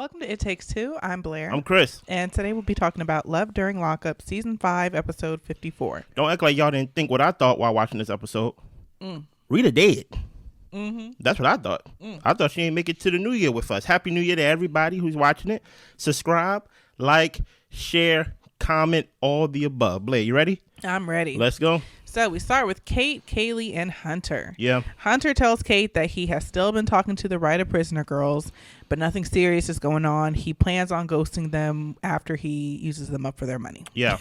Welcome to It Takes Two. I'm Blair. I'm Chris. And today we'll be talking about Love During Lockup, Season 5, Episode 54. Don't act like y'all didn't think what I thought while watching this episode. Rita dead. Mm-hmm. That's what I thought. I thought she ain't make it to the new year with us. Happy New Year to everybody who's watching it. Subscribe, like, share, comment, all the above. Blair, you ready? I'm ready. Let's go. So we start with Kate, Kaleigh, and Hunter. Yeah. Hunter tells Kate that he has still been talking to the writer prisoner girls, but nothing serious is going on. He plans on ghosting them after he uses them up for their money. Yeah.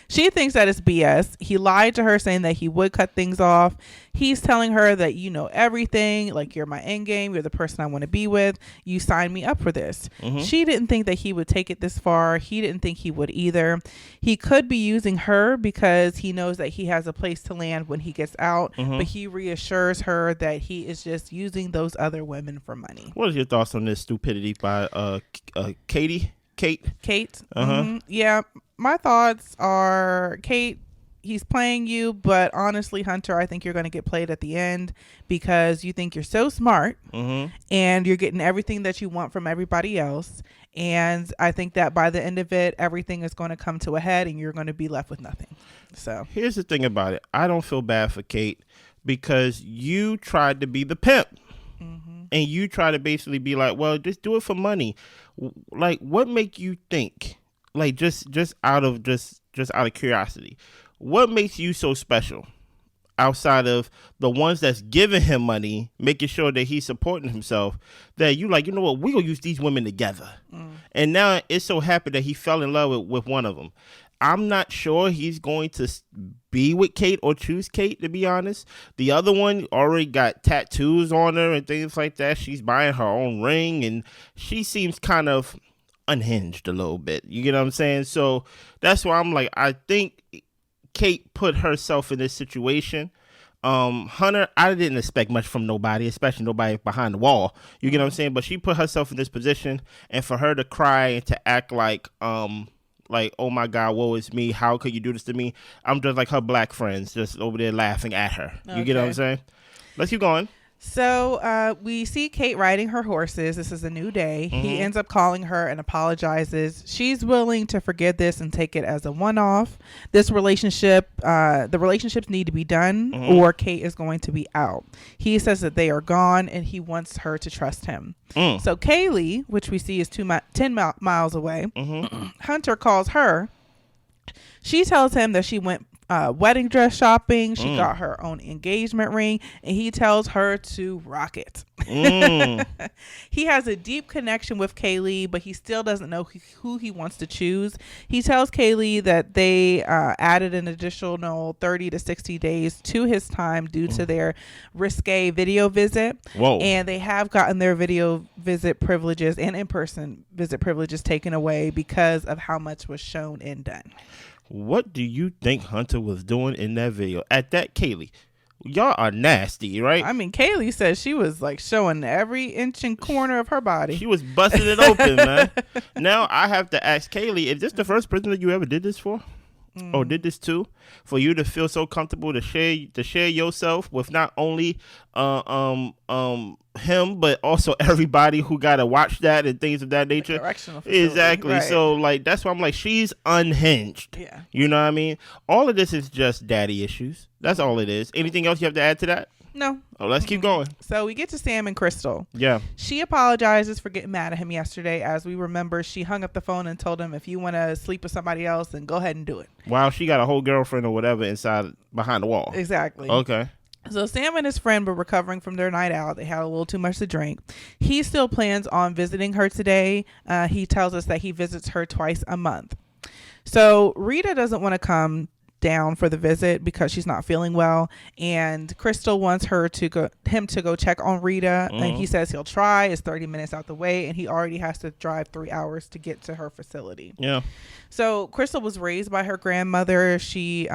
She thinks that it's BS. He lied to her saying that he would cut things off. He's telling her that you know everything, like you're my end game, you're the person I want to be with. You signed me up for this. She didn't think that he would take it this far. He didn't think he would either. He could be using her because he knows that he has a place to land when he gets out, but he reassures her that he is just using those other women for money. What is your thoughts on this stupidity by Kate? Yeah, my thoughts are, Kate, he's playing you, but honestly, Hunter, I think you're going to get played at the end because you think you're so smart and you're getting everything that you want from everybody else. And I think that by the end of it, everything is going to come to a head and you're going to be left with nothing. So here's the thing about it. I don't feel bad for Kate because you tried to be the pimp. And you try to basically be like, well, just do it for money. Like, what make you think, like, just out of curiosity, what makes you so special outside of the ones that's giving him money, making sure that he's supporting himself, that you like, you know what, we gonna use these women together. And now it's so happy that he fell in love with one of them. I'm not sure he's going to be with Kate or choose Kate, to be honest. The other one already got tattoos on her and things like that. She's buying her own ring, and she seems kind of unhinged a little bit. You get what I'm saying? So that's why I'm like, I think Kate put herself in this situation. Hunter, I didn't expect much from nobody, especially nobody behind the wall. You get what I'm saying? But she put herself in this position, and for her to cry and to act like, oh my God, woe is me. How could you do this to me? I'm just like her black friends just over there laughing at her. You get what I'm saying? Let's keep going. So we see Kate riding her horses. This is a new day. He ends up calling her and apologizes. She's willing to forgive this and take it as a one-off. This relationship, the relationships need to be done or Kate is going to be out. He says that they are gone and he wants her to trust him. So Kaleigh, which we see is 10 miles away, Hunter calls her. She tells him that she went wedding dress shopping. She got her own engagement ring, and he tells her to rock it. He has a deep connection with Kaleigh, but he still doesn't know who he wants to choose. He tells Kaleigh that they added an additional 30 to 60 days to his time due to their risque video visit. And they have gotten their video visit privileges and in-person visit privileges taken away because of how much was shown and done. What do you think Hunter was doing in that video? At that, Kaleigh, y'all are nasty, right? I mean, Kaleigh says she was like showing every inch and corner of her body. She was busting it open, man. Now I have to ask Kaleigh, is this the first prisoner you ever did this for? Or did this too? For you to feel so comfortable to share yourself with not only him, but also everybody who gotta watch that and things of that nature. Exactly. Right. So like that's why I'm like, she's unhinged. Yeah. You know what I mean? All of this is just daddy issues. That's all it is. Anything else you have to add to that? No. Oh, let's keep going. So we get to Sam and Krystal. Yeah. She apologizes for getting mad at him yesterday. As we remember, she hung up the phone and told him, if you want to sleep with somebody else, then go ahead and do it. Wow, she got a whole girlfriend or whatever behind the wall. Exactly. Okay. So Sam and his friend were recovering from their night out. They had a little too much to drink. He still plans on visiting her today. He tells us that he visits her twice a month. So Rita doesn't want to come down for the visit because she's not feeling well, and Krystal wants him to go check on Rita, and he says he'll try. It's 30 minutes out the way, and he already has to drive 3 hours to get to her facility. Yeah. So Krystal was raised by her grandmother. She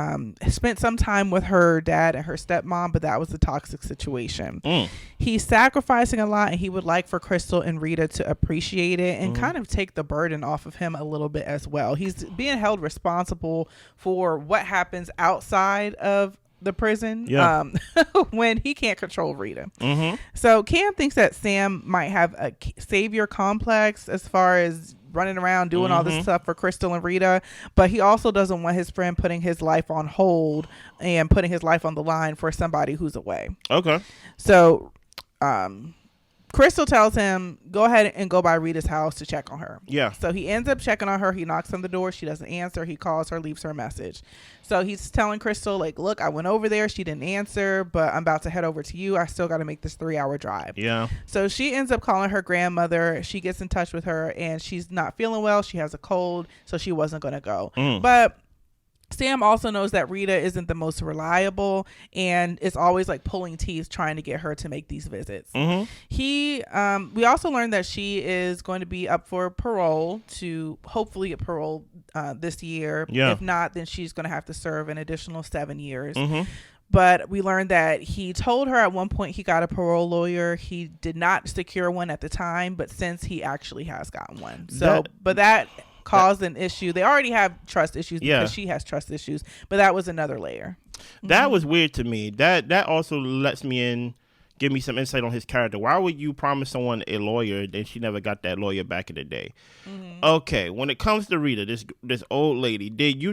spent some time with her dad and her stepmom, but that was a toxic situation. He's sacrificing a lot, and he would like for Krystal and Rita to appreciate it and kind of take the burden off of him a little bit as well. He's being held responsible for what happens outside of the prison when he can't control Rita. Mm-hmm. So Cam thinks that Sam might have a savior complex as far as running around doing all this stuff for Krystal and Rita, but he also doesn't want his friend putting his life on hold and putting his life on the line for somebody who's away. Okay. So Krystal tells him, go ahead and go by Rita's house to check on her. Yeah. So he ends up checking on her. He knocks on the door. She doesn't answer. He calls her, leaves her a message. So he's telling Krystal, like, look, I went over there. She didn't answer, but I'm about to head over to you. I still got to make this 3-hour drive. Yeah. So she ends up calling her grandmother. She gets in touch with her, and she's not feeling well. She has a cold, so she wasn't going to go. But Sam also knows that Rita isn't the most reliable and is always like pulling teeth trying to get her to make these visits. We also learned that she is going to be up for parole, to hopefully get parole this year. If not, then she's going to have to serve an additional 7 years. But we learned that he told her at one point he got a parole lawyer. He did not secure one at the time, but since he actually has gotten one. So, that caused an issue. They already have trust issues because she has trust issues, but that was another layer. That was weird to me. That also lets me in, give me some insight on his character. Why would you promise someone a lawyer and she never got that lawyer back in the day? Okay, when it comes to Rita, this old lady,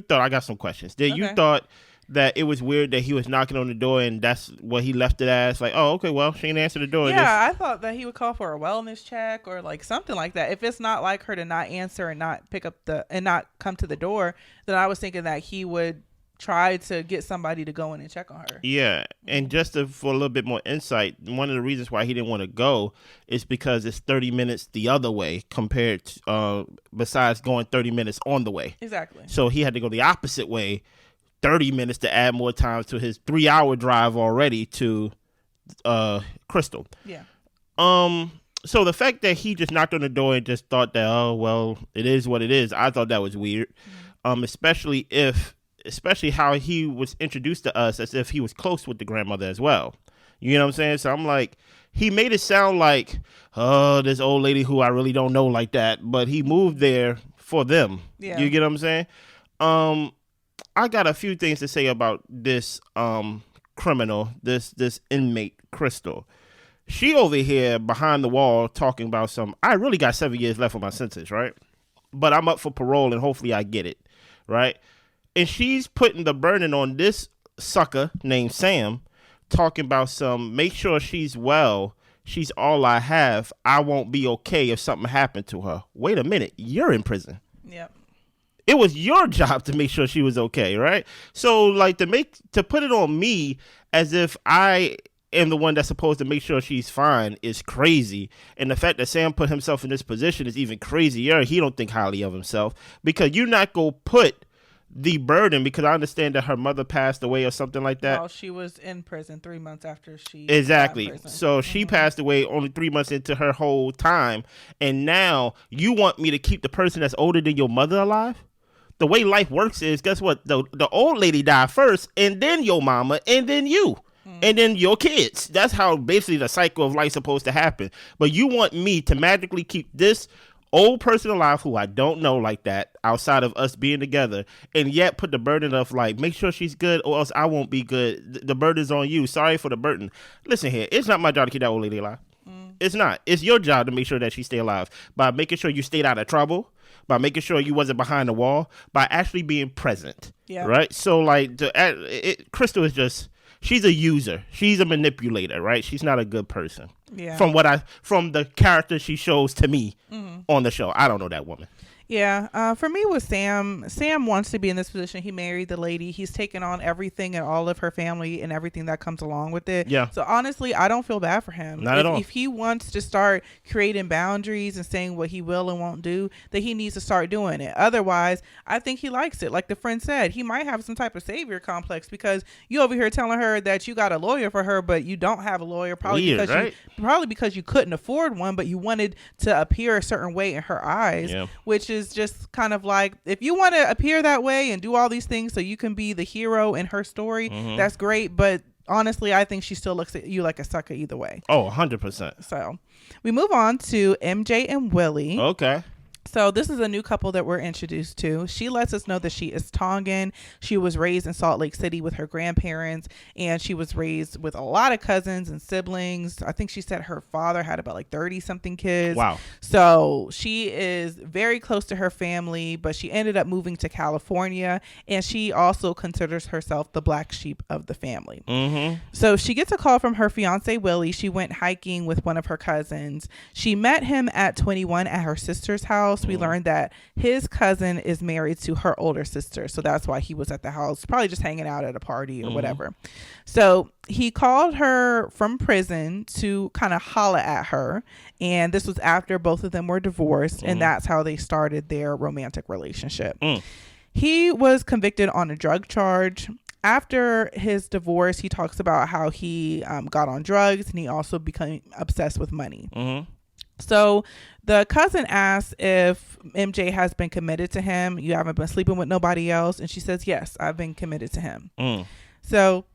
I got some questions. You thought that it was weird that he was knocking on the door and that's what he left it as? Like, oh, okay, well, she didn't answer the door. Yeah, I thought that he would call for a wellness check or like something like that. If it's not like her to not answer and not pick up and not come to the door, then I was thinking that he would try to get somebody to go in and check on her. Yeah, and just for a little bit more insight, one of the reasons why he didn't want to go is because it's 30 minutes the other way compared to, besides going 30 minutes on the way. Exactly. So he had to go the opposite way, 30 minutes to add more time to his 3-hour drive already to Krystal. Yeah. So the fact that he just knocked on the door and just thought that, oh, well, it is what it is, I thought that was weird. Especially how he was introduced to us as if he was close with the grandmother as well. You know what I'm saying? So I'm like, he made it sound like, oh, this old lady who I really don't know like that, but he moved there for them. Yeah. You get what I'm saying? I got a few things to say about this criminal, this inmate, Krystal. She over here behind the wall talking about I really got 7 years left on my sentence, right? But I'm up for parole and hopefully I get it, right? And she's putting the burden on this sucker named Sam, talking about make sure she's well. She's all I have. I won't be okay if something happened to her. Wait a minute. You're in prison. Yep. It was your job to make sure she was okay, right? So, like, to put it on me as if I am the one that's supposed to make sure she's fine is crazy. And the fact that Sam put himself in this position is even crazier. He don't think highly of himself because you're not going to put the burden, because I understand that her mother passed away or something like that. Well, she was in prison 3 months after she exactly. got in prison. So she passed away only 3 months into her whole time. And now you want me to keep the person that's older than your mother alive? The way life works is, guess what? The old lady died first, and then your mama, and then you, and then your kids. That's how basically the cycle of life's supposed to happen. But you want me to magically keep this old person alive who I don't know like that outside of us being together, and yet put the burden of like, make sure she's good or else I won't be good. The burden's on you. Sorry for the burden. Listen here, it's not my job to keep that old lady alive. It's not. It's your job to make sure that she stay alive by making sure you stayed out of trouble, by making sure you wasn't behind the wall, by actually being present. Yeah. Right? So like Krystal is just, she's a user. She's a manipulator, right? She's not a good person. Yeah. From the character she shows to me on the show. I don't know that woman. Yeah. For me with Sam wants to be in this position. He married the lady. He's taken on everything and all of her family and everything that comes along with it. Yeah. So honestly, I don't feel bad for him. Not at all. If he wants to start creating boundaries and saying what he will and won't do, then he needs to start doing it. Otherwise, I think he likes it. Like the friend said, he might have some type of savior complex because you over here telling her that you got a lawyer for her, but you don't have a lawyer. Probably because you couldn't afford one, but you wanted to appear a certain way in her eyes, which is just kind of like, if you want to appear that way and do all these things so you can be the hero in her story, that's great. But honestly, I think she still looks at you like a sucker either way. Oh, 100%. So we move on to MJ and Willie. Okay. So this is a new couple that we're introduced to. She lets us know that she is Tongan. She was raised in Salt Lake City with her grandparents, and she was raised with a lot of cousins and siblings. I think she said her father had about like 30 something kids. Wow. So she is very close to her family, but she ended up moving to California, and she also considers herself the black sheep of the family. Mm-hmm. So she gets a call from her fiancé, Willie. She went hiking with one of her cousins. She met him at 21 at her sister's house. We learned that his cousin is married to her older sister. So that's why he was at the house, probably just hanging out at a party or whatever. So he called her from prison to kind of holla at her. And this was after both of them were divorced. And that's how they started their romantic relationship. He was convicted on a drug charge. After his divorce, he talks about how he got on drugs, and he also became obsessed with money. So the cousin asks if MJ has been committed to him. You haven't been sleeping with nobody else? And she says, yes, I've been committed to him. So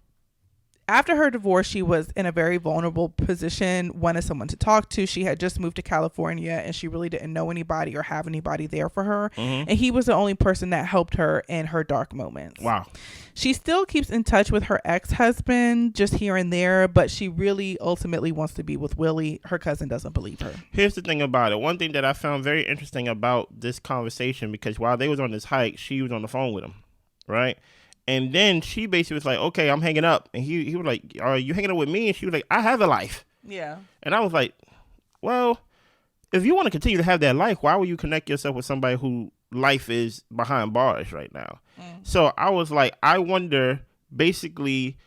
after her divorce, she was in a very vulnerable position, wanted someone to talk to. She had just moved to California, and she really didn't know anybody or have anybody there for her. And he was the only person that helped her in her dark moments. Wow. She still keeps in touch with her ex-husband just here and there, but she really ultimately wants to be with Willie. Her cousin doesn't believe her. Here's the thing about it. One thing that I found very interesting about this conversation, because while they was on this hike, she was on the phone with him, right? And then she basically was like, okay, I'm hanging up. And he was like, are you hanging up with me? And she was like, I have a life. Yeah. And I was like, well, if you want to continue to have that life, why would you connect yourself with somebody who life is behind bars right now? So I was like, I wonder, basically,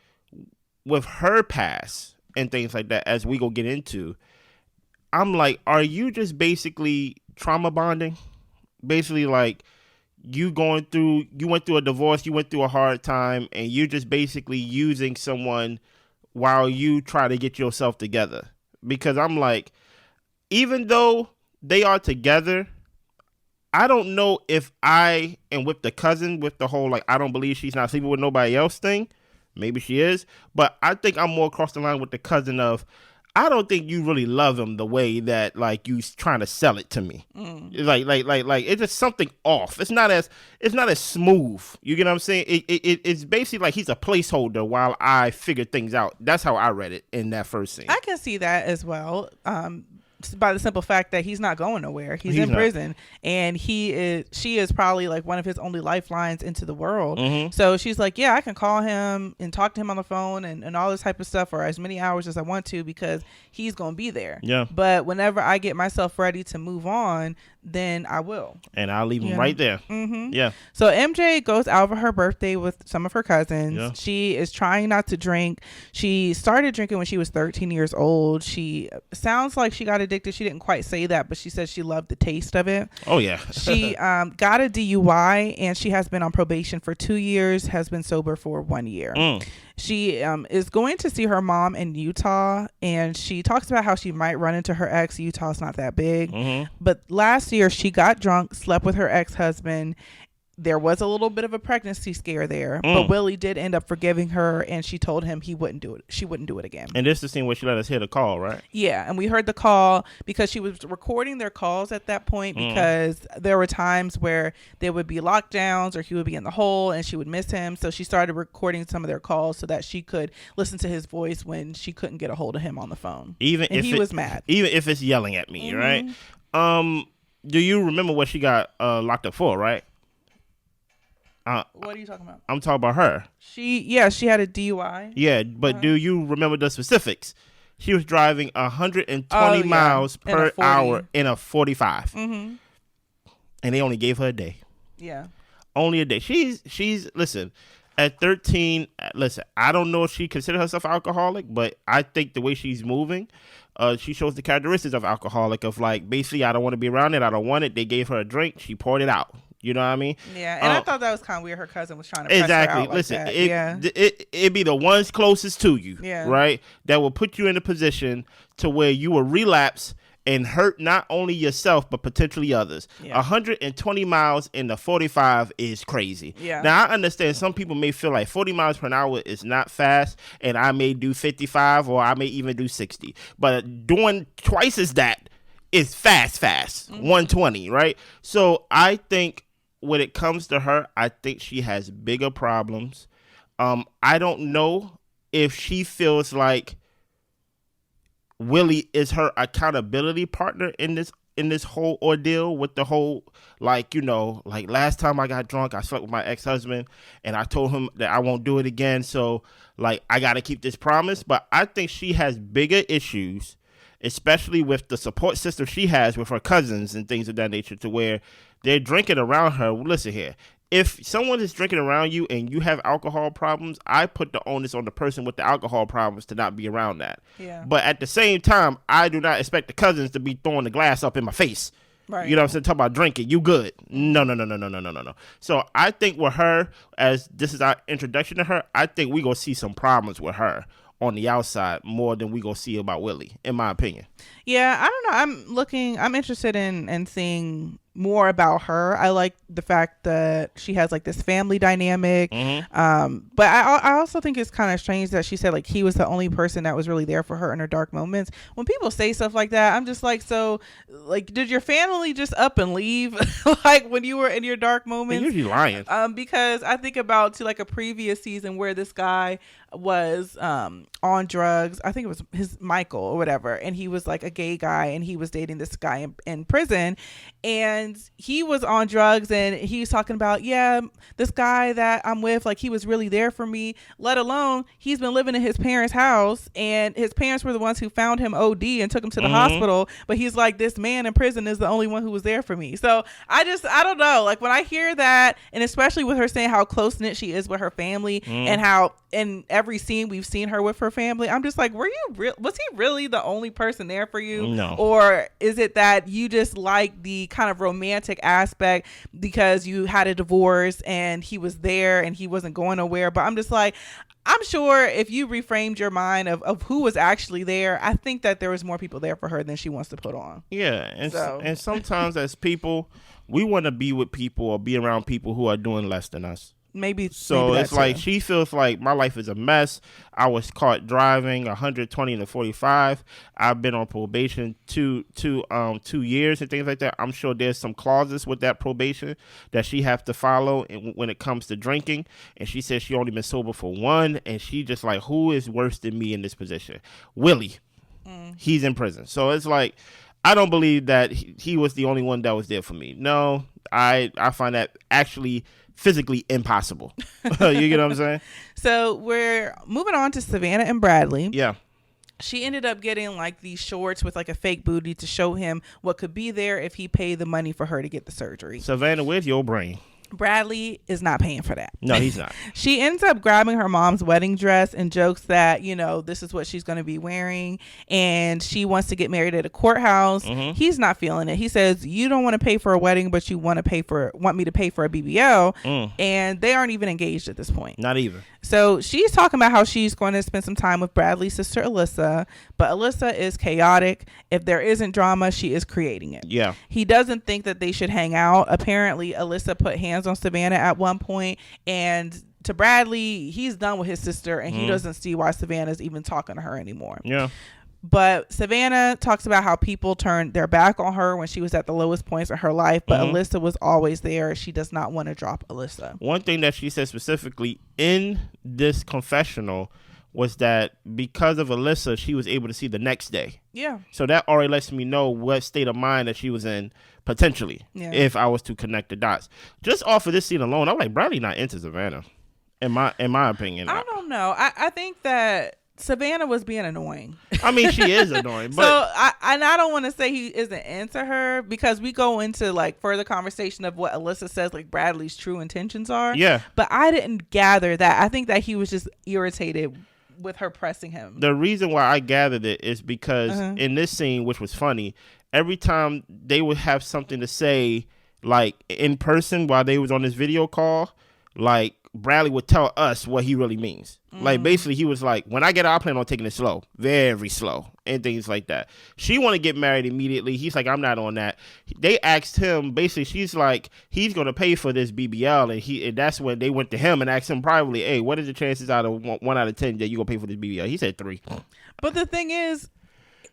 with her past and things like that, as we go get into, I'm like, are you just basically trauma bonding? Basically, like, you went through a divorce, you went through a hard time, and you're just basically using someone while you try to get yourself together. Because I'm like, even though they are together, I don't know if I am with the cousin with the whole, like, I don't believe she's not sleeping with nobody else thing. Maybe she is. But I think I'm more across the line with the cousin of, I don't think you really love him the way that, like, you trying to sell it to me. Like it's just something off. It's not as smooth. You get what I'm saying? It's basically like he's a placeholder while I figure things out. That's how I read it in that first scene. I can see that as well. By the simple fact that he's not going nowhere. He's in prison, and she is probably like one of his only lifelines into the world. So she's like, yeah, I can call him and talk to him on the phone and all this type of stuff for as many hours as I want to, because he's going to be there. Yeah. But whenever I get myself ready to move on, then I will. And I'll leave him right there. Yeah. So MJ goes out for her birthday with some of her cousins. Yeah. She is trying not to drink. She started drinking when she was 13 years old. She sounds like she got addicted. She didn't quite say that, but she said she loved the taste of it. Oh, yeah. She got a DUI, and she has been on probation for 2 years, has been sober for 1 year. She is going to see her mom in Utah, and she talks about how she might run into her ex. Utah's not that big. But last year, she got drunk, slept with her ex-husband. There was a little bit of a pregnancy scare there, but Willie did end up forgiving her, and she told him he wouldn't do it. She wouldn't do it again. And this is the scene where she let us hear the call, right? Yeah, and we heard the call because she was recording their calls at that point, because there were times where there would be lockdowns or he would be in the hole and she would miss him. So she started recording some of their calls so that she could listen to his voice when she couldn't get a hold of him on the phone. Even if he was mad. Even if it's yelling at me, right? Do you remember what she got locked up for, right? What are you talking about? I'm talking about her. She had a DUI. Yeah, but do you remember the specifics? She was driving 120 miles per hour in a 45. And they only gave her a day. Yeah. Only a day. She's listen, at 13, listen, I don't know if she considers herself alcoholic, but I think the way she's moving, she shows the characteristics of alcoholic, of like, basically, I don't want to be around it. I don't want it. They gave her a drink. She poured it out. You know what I mean? Yeah, and I thought that was kind of weird. Her cousin was trying to press her out like Listen, that. It'd be the ones closest to you, right? That will put you in a position to where you will relapse and hurt not only yourself but potentially others. 120 miles in the 45 is crazy. Now, I understand some people may feel like 40 miles per hour is not fast, and I may do 55 or I may even do 60. But doing twice as that is fast, 120, right? So I think when it comes to her, I think she has bigger problems. I don't know if she feels like Willie is her accountability partner in this whole ordeal with the whole, like, like last time I got drunk, I slept with my ex-husband and I told him that I won't do it again. So like, I got to keep this promise. But I think she has bigger issues, especially with the support system she has with her cousins and things of that nature, to where they're drinking around her. Listen here. If someone is drinking around you and you have alcohol problems, I put the onus on the person with the alcohol problems to not be around that. Yeah. But at the same time, I do not expect the cousins to be throwing the glass up in my face. Right. You know what I'm saying? Talk about drinking. You good. No. So I think with her, as this is our introduction to her, I think we going to see some problems with her on the outside more than we going to see about Willie, in my opinion. Yeah, I don't know. I'm interested in seeing more about her. I like the fact that she has like this family dynamic. But I also think it's kind of strange that she said like he was the only person that was really there for her in her dark moments. When people say stuff like that, I'm just like, so like, did your family just up and leave like when you were in your dark moments? You're usually lying. Because I think about to like a previous season where this guy was on drugs. I think it was his Michael or whatever, and he was like a gay guy and he was dating this guy in prison, and he was on drugs, and he was talking about, yeah, this guy that I'm with, like, he was really there for me, let alone he's been living in his parents' house, and his parents were the ones who found him OD and took him to the hospital, but he's like, this man in prison is the only one who was there for me. So I don't know, like when I hear that, and especially with her saying how close knit she is with her family, and how in every scene we've seen her with her family, I'm just like, was he really the only person there for you? No. Or is it that you just like the kind of romantic aspect because you had a divorce and he was there and he wasn't going nowhere? But I'm just like, I'm sure if you reframed your mind of who was actually there, I think that there was more people there for her than she wants to put on. Yeah. And sometimes as people, we want to be with people or be around people who are doing less than us. Maybe it's like she feels like my life is a mess. I was caught driving 120 to 45. I've been on probation 2 years and things like that. I'm sure there's some clauses with that probation that she has to follow when it comes to drinking. And she says she only been sober for 1, and she just like, who is worse than me in this position? Willie. He's in prison. So it's like, I don't believe that he was the only one that was there for me. No, I find that actually physically impossible. You get what I'm saying? So we're moving on to Savannah and Bradley. Yeah. She ended up getting like these shorts with like a fake booty to show him what could be there if he paid the money for her to get the surgery. Savannah, where's your brain? Bradley is not paying for that. No, he's not. She ends up grabbing her mom's wedding dress and jokes that, this is what she's going to be wearing, and she wants to get married at a courthouse. He's not feeling it. He says, you don't want to pay for a wedding, but you want me to pay for a BBL. And they aren't even engaged at this point. Not even. So she's talking about how she's going to spend some time with Bradley's sister, Alyssa, but Alyssa is chaotic. If there isn't drama, she is creating it. Yeah. He doesn't think that they should hang out. Apparently, Alyssa put hands on Savannah at one point, and to Bradley, he's done with his sister, and he doesn't see why Savannah's even talking to her anymore. Yeah. But Savannah talks about how people turned their back on her when she was at the lowest points of her life, but Alyssa was always there. She does not want to drop Alyssa. One thing that she said specifically in this confessional was that because of Alyssa, she was able to see the next day. Yeah. So that already lets me know what state of mind that she was in potentially, if I was to connect the dots. Just off of this scene alone, I'm like, Bradley not into Savannah, in my opinion. I don't know. I think that Savannah was being annoying. I mean, she is annoying. But so I don't want to say he isn't into her, because we go into like further conversation of what Alyssa says like Bradley's true intentions are. Yeah. But I didn't gather that. I think that he was just irritated with her pressing him. The reason why I gathered it is because in this scene, which was funny, every time they would have something to say like in person while they was on this video call, like Bradley would tell us what he really means. Like basically he was like, when I get out, I plan on taking it slow, very slow, and things like that. She want to get married immediately. He's like, I'm not on that. They asked him, basically she's like, he's going to pay for this BBL, and that's when they went to him and asked him privately, hey, what is the chances out of 1 out of 10 that you going to pay for this BBL? He said 3. But the thing is,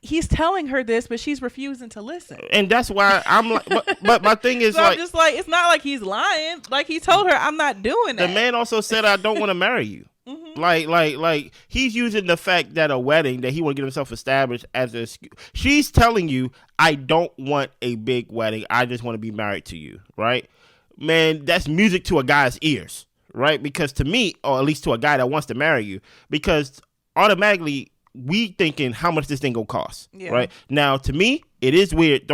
he's telling her this, but she's refusing to listen. And that's why I'm like, but my thing is, so like, I'm just like, it's not like he's lying. Like, he told her, I'm not doing that. The man also said, I don't want to marry you. Like he's using the fact that a wedding, that he want to get himself established as a excuse. She's telling you, I don't want a big wedding. I just want to be married to you, right? Man, that's music to a guy's ears, right? Because to me, or at least to a guy that wants to marry you, because automatically we thinking how much this thing gonna cost, right? Now, to me, it is weird.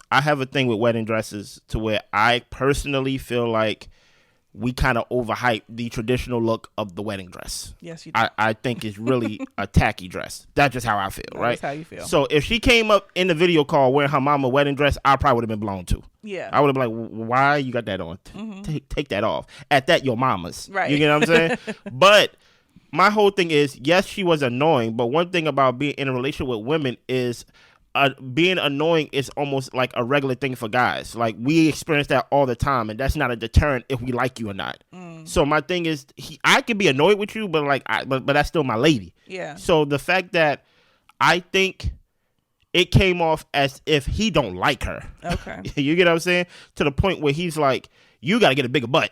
I have a thing with wedding dresses to where I personally feel like we kind of overhype the traditional look of the wedding dress. Yes, you do. I think it's really a tacky dress. That's just how I feel, right? That's how you feel. So if she came up in the video call wearing her mama wedding dress, I probably would have been blown too. Yeah. I would have been like, why you got that on? Take that off. At that, your mama's. Right. You get what I'm saying? But my whole thing is, yes, she was annoying, but one thing about being in a relationship with women is being annoying is almost like a regular thing for guys. Like, we experience that all the time, and that's not a deterrent if we like you or not. So my thing is, I can be annoyed with you, but but that's still my lady. Yeah. So the fact that I think it came off as if he don't like her. Okay. You get what I'm saying? To the point where he's like, you got to get a bigger butt.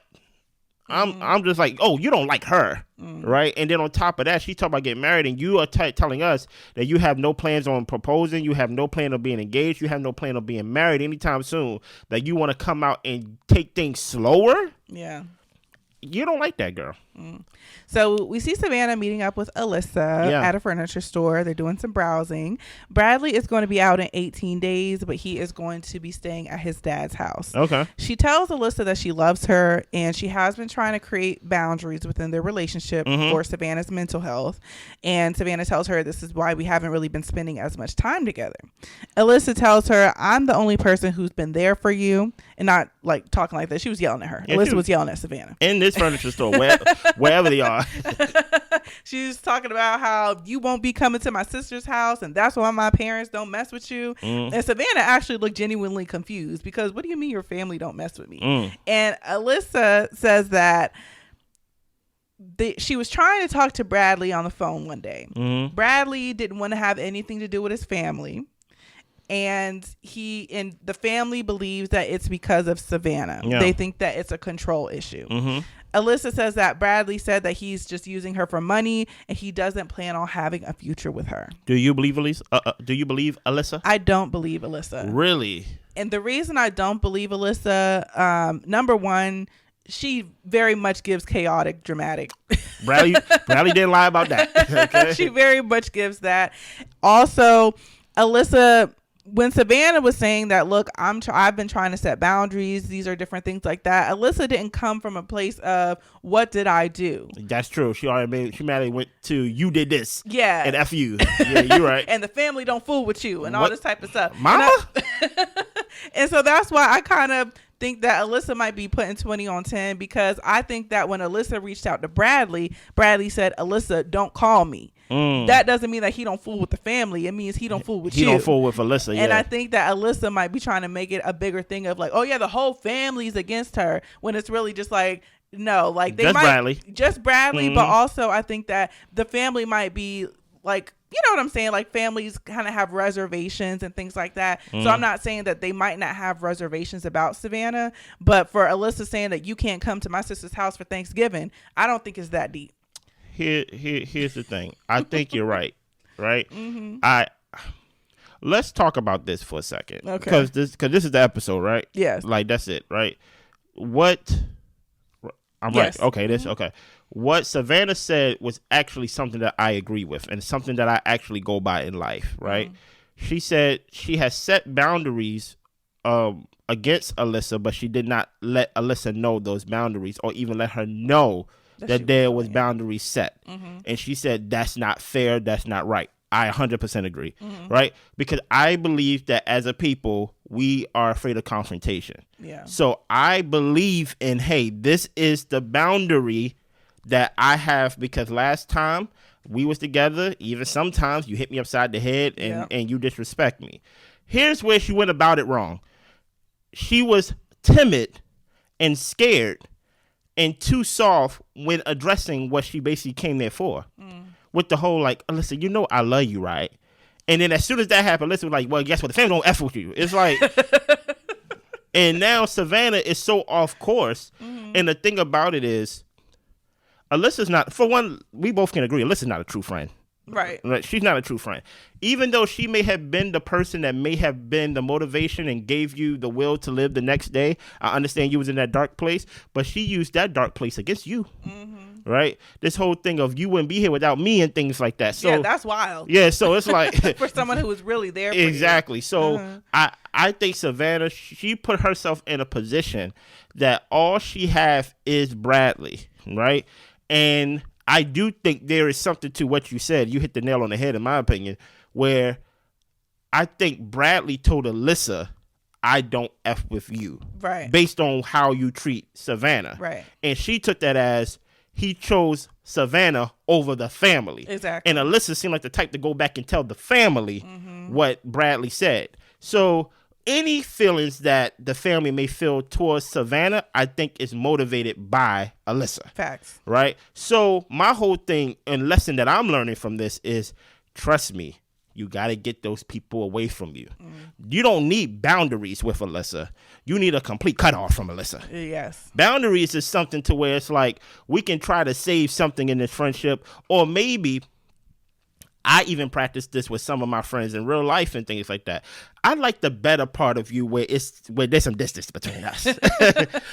I'm just like, oh, you don't like her, right? And then on top of that, she's talking about getting married, and you are telling us that you have no plans on proposing, you have no plan of being engaged, you have no plan of being married anytime soon, that you want to come out and take things slower? Yeah. You don't like that girl. So we see Savannah meeting up with Alyssa at a furniture store. They're doing some browsing. Bradley is going to be out in 18 days, but he is going to be staying at his dad's house. Okay. She tells Alyssa that she loves her, and she has been trying to create boundaries within their relationship for Savannah's mental health. And Savannah tells her this is why we haven't really been spending as much time together. Alyssa tells her, I'm the only person who's been there for you, and not like talking like that. She was yelling at her. Alyssa was yelling at Savannah. In this furniture store, wherever they are. She's talking about how you won't be coming to my sister's house, and that's why my parents don't mess with you. And Savannah actually looked genuinely confused because what do you mean your family don't mess with me? And Alyssa says that she was trying to talk to Bradley on the phone one day. Bradley didn't want to have anything to do with his family. And the family believes that it's because of Savannah. Yeah. They think that it's a control issue. Alyssa says that Bradley said that he's just using her for money and he doesn't plan on having a future with her. Do you believe Alyssa? Do you believe Alyssa? I don't believe Alyssa. Really? And the reason I don't believe Alyssa, number one, she very much gives chaotic, dramatic. Bradley didn't lie about that. Okay? She very much gives that. Also, Alyssa, when Savannah was saying that, look, I've been trying to set boundaries, these are different things like that, Alyssa didn't come from a place of what did I do? That's true. She already went to you did this. Yeah. And F you. Yeah, you're right. And the family don't fool with you and all this type of stuff. Mama? And so that's why I kind of think that Alyssa might be putting 20 on 10, because I think that when Alyssa reached out to Bradley said, Alyssa, don't call me. That doesn't mean that he don't fool with the family. It means he don't fool with you. He don't fool with Alyssa, yeah. And I think that Alyssa might be trying to make it a bigger thing of like, oh yeah, the whole family's against her, when it's really just like, no, like they just Bradley. But also I think that the family might be like, you know what I'm saying? Like families kind of have reservations and things like that. So I'm not saying that they might not have reservations about Savannah, but for Alyssa saying that you can't come to my sister's house for Thanksgiving, I don't think it's that deep. Here's the thing. I think you're right. Right? Let's talk about this for a second. Okay. Because this is the episode, right? Yes. Like that's it, right? Right. Okay, okay. What Savannah said was actually something that I agree with and something that I actually go by in life, right? She said she has set boundaries against Alyssa, but she did not let Alyssa know those boundaries or even let her know that there was boundaries set. And she said, that's not fair. That's not right. I 100% agree, right? Because I believe that as a people, we are afraid of confrontation. Yeah. So I believe in, hey, this is the boundary that I have, because last time we was together, even sometimes you hit me upside the head and you disrespect me. Here's where she went about it wrong. She was timid and scared and too soft when addressing what she basically came there for. With the whole like, Alyssa, you know I love you, right? And then as soon as that happened, Alyssa was like, well, guess what? The family don't F with you. It's like, and now Savannah is so off course. Mm-hmm. And the thing about it is, Alyssa's not, for one, we both can agree, Alyssa's not a true friend. Right. She's not a true friend. Even though she may have been the person that may have been the motivation and gave you the will to live the next day. I understand you was in that dark place, but she used that dark place against you. Mm-hmm. Right? This whole thing of you wouldn't be here without me and things like that. So yeah, that's wild. Yeah, so it's like for someone who was really there for exactly. you. So I think Savannah, she put herself in a position that all she have is Bradley, right? And I do think there is something to what you said. You hit the nail on the head, in my opinion, where I think Bradley told Alyssa, I don't F with you. Right. Based on how you treat Savannah. Right. And she took that as he chose Savannah over the family. Exactly. And Alyssa seemed like the type to go back and tell the family what Bradley said. So any feelings that the family may feel towards Savannah, I think is motivated by Alyssa. Facts. Right? So my whole thing and lesson that I'm learning from this is, trust me, you got to get those people away from you. You don't need boundaries with Alyssa. You need a complete cutoff from Alyssa. Yes. Boundaries is something to where it's like we can try to save something in this friendship, or maybe I even practice this with some of my friends in real life and things like that. I like the better part of you where there's some distance between us.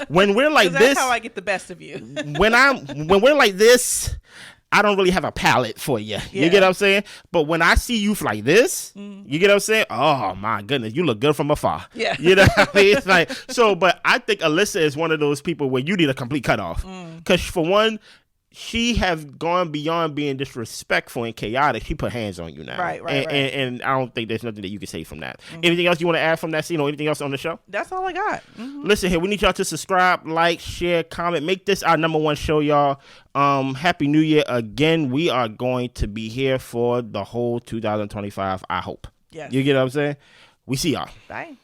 When we're like that's this, how I get the best of you. when we're like this, I don't really have a palate for you. Yeah. You get what I'm saying? But when I see you like this, you get what I'm saying? Oh my goodness, you look good from afar. Yeah. You know what I mean? It's like, so, but I think Alyssa is one of those people where you need a complete cutoff. Because for one, she have gone beyond being disrespectful and chaotic. She put hands on you now. Right. And I don't think there's nothing that you can say from that. Anything else you want to add from that scene or anything else on the show? That's all I got. Listen here, we need y'all to subscribe, like, share, comment. Make this our #1 show, y'all. Happy New Year again. We are going to be here for the whole 2025, I hope. Yes. You get what I'm saying? We see y'all. Bye.